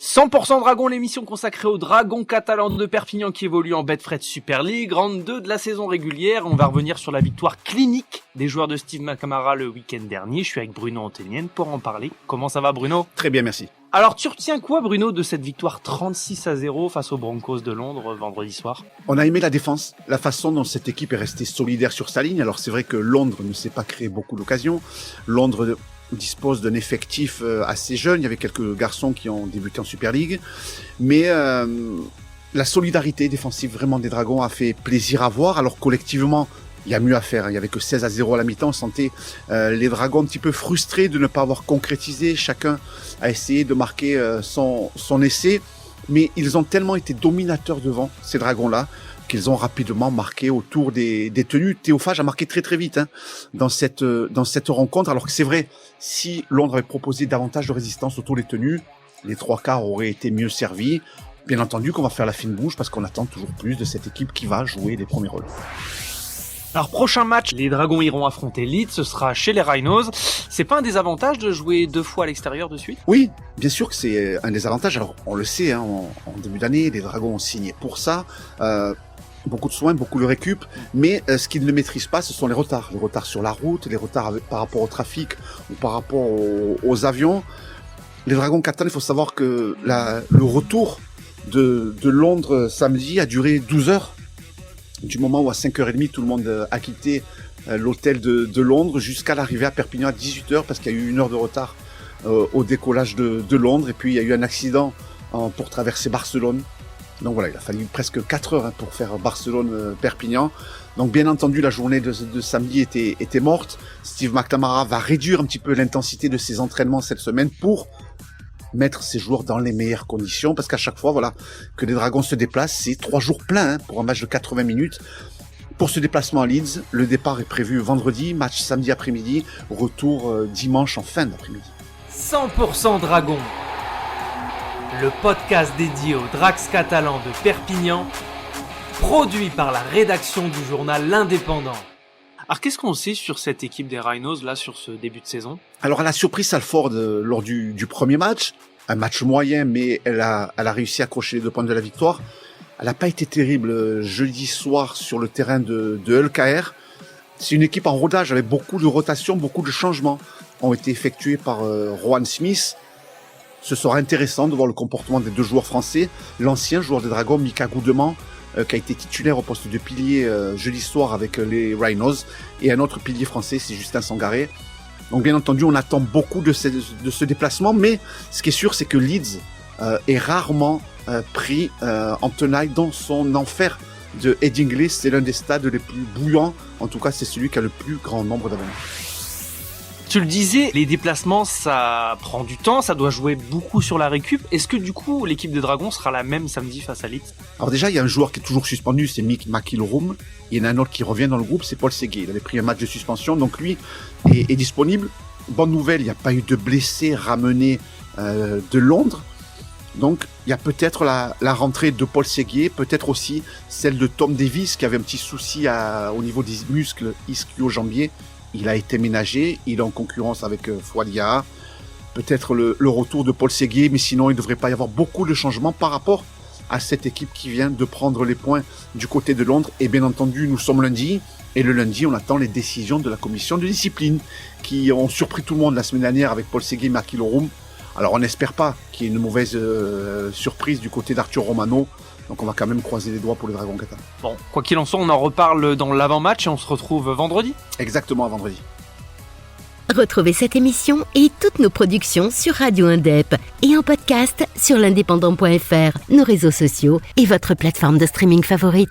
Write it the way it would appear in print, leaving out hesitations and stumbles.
100% Dragon, l'émission consacrée aux Dragons catalans de Perpignan qui évolue en Betfred Super League, round 2 de la saison régulière. On va revenir sur la victoire clinique des joueurs de Steve McNamara le week-end dernier. Je suis avec Bruno Antonienne pour en parler. Comment ça va, Bruno ? Très bien, merci. Alors, tu retiens quoi, Bruno, de cette victoire 36-0 face aux Broncos de Londres vendredi soir ? On a aimé la défense, la façon dont cette équipe est restée solidaire sur sa ligne. Alors c'est vrai que Londres ne s'est pas créé beaucoup d'occasions. Londres dispose d'un effectif assez jeune. Il y avait quelques garçons qui ont débuté en Super League. Mais la solidarité défensive vraiment des Dragons a fait plaisir à voir. Alors collectivement, il y a mieux à faire. Il n'y avait que 16-0 à la mi-temps. On sentait les Dragons un petit peu frustrés de ne pas avoir concrétisé. Chacun a essayé de marquer son essai. Mais ils ont tellement été dominateurs devant, ces Dragons-là, qu'ils ont rapidement marqué autour des tenues. Théophage a marqué très très vite dans cette rencontre. Alors que c'est vrai, si Londres avait proposé davantage de résistance autour des tenues, les trois quarts auraient été mieux servis. Bien entendu qu'on va faire la fine bouche parce qu'on attend toujours plus de cette équipe qui va jouer les premiers rôles. Alors, prochain match, les Dragons iront affronter Leeds, ce sera chez les Rhinos. C'est pas un désavantage de jouer 2 fois à l'extérieur de suite ? Oui, bien sûr que c'est un désavantage. Alors, on le sait, en début d'année, les Dragons ont signé pour ça. Beaucoup de soins, beaucoup de récup, mais ce qu'ils ne maîtrisent pas, ce sont les retards. Les retards sur la route, les retards par rapport au trafic ou par rapport aux avions. Les Dragons catalans, il faut savoir que le retour de Londres samedi a duré 12 heures. Du moment où à 5h30 tout le monde a quitté l'hôtel de Londres jusqu'à l'arrivée à Perpignan à 18h parce qu'il y a eu 1 heure de retard au décollage de Londres, et puis il y a eu un accident pour traverser Barcelone. Donc voilà, il a fallu presque 4 heures pour faire Barcelone-Perpignan. Donc bien entendu, la journée de samedi était morte. Steve McNamara va réduire un petit peu l'intensité de ses entraînements cette semaine pour mettre ses joueurs dans les meilleures conditions, parce qu'à chaque fois, voilà, que les Dragons se déplacent, c'est 3 jours pleins pour un match de 80 minutes. Pour ce déplacement à Leeds, le départ est prévu vendredi, match samedi après-midi, retour dimanche en fin d'après-midi. 100% Dragons, le podcast dédié aux Drax catalans de Perpignan, produit par la rédaction du journal L'Indépendant. Alors, qu'est-ce qu'on sait sur cette équipe des Rhinos, là, sur ce début de saison ? Alors, elle a surpris Salford lors du premier match. Un match moyen, mais elle a réussi à accrocher les 2 points de la victoire. Elle n'a pas été terrible jeudi soir sur le terrain de Hull KR. C'est une équipe en rodage avec beaucoup de rotations, beaucoup de changements ont été effectués par Rohan Smith. Ce sera intéressant de voir le comportement des 2 joueurs français. L'ancien joueur des Dragons, Mika Goudeman, qui a été titulaire au poste de pilier jeudi soir avec les Rhinos, et un autre pilier français, c'est Justin Sangaré. Donc bien entendu, on attend beaucoup de ce déplacement, mais ce qui est sûr, c'est que Leeds est rarement pris en tenaille dans son enfer de Headingley. C'est l'un des stades les plus bouillants, en tout cas c'est celui qui a le plus grand nombre d'abonnés. Tu le disais, les déplacements, ça prend du temps, ça doit jouer beaucoup sur la récup. Est-ce que du coup, l'équipe des Dragons sera la même samedi face à Leeds ? Alors déjà, il y a un joueur qui est toujours suspendu, c'est Mick McIlroom. Il y en a un autre qui revient dans le groupe, c'est Paul Ségué. Il avait pris un match de suspension, donc lui est disponible. Bonne nouvelle, il n'y a pas eu de blessés ramenés de Londres. Donc, il y a peut-être la rentrée de Paul Ségué, peut-être aussi celle de Tom Davis, qui avait un petit souci au niveau des muscles ischio-jambiers. Il a été ménagé, il est en concurrence avec Foualia. Peut-être le retour de Paul Ségué, mais sinon il ne devrait pas y avoir beaucoup de changements par rapport à cette équipe qui vient de prendre les points du côté de Londres. Et bien entendu, nous sommes lundi, et le lundi, on attend les décisions de la commission de discipline qui ont surpris tout le monde la semaine dernière avec Paul Ségué et McIlroom. Alors on n'espère pas qu'il y ait une mauvaise surprise du côté d'Arthur Romano. Donc on va quand même croiser les doigts pour les Dragons catalans. Bon, quoi qu'il en soit, on en reparle dans l'avant-match et on se retrouve vendredi. Exactement, à vendredi. Retrouvez cette émission et toutes nos productions sur Radio Indep et en podcast sur l'indépendant.fr, nos réseaux sociaux et votre plateforme de streaming favorite.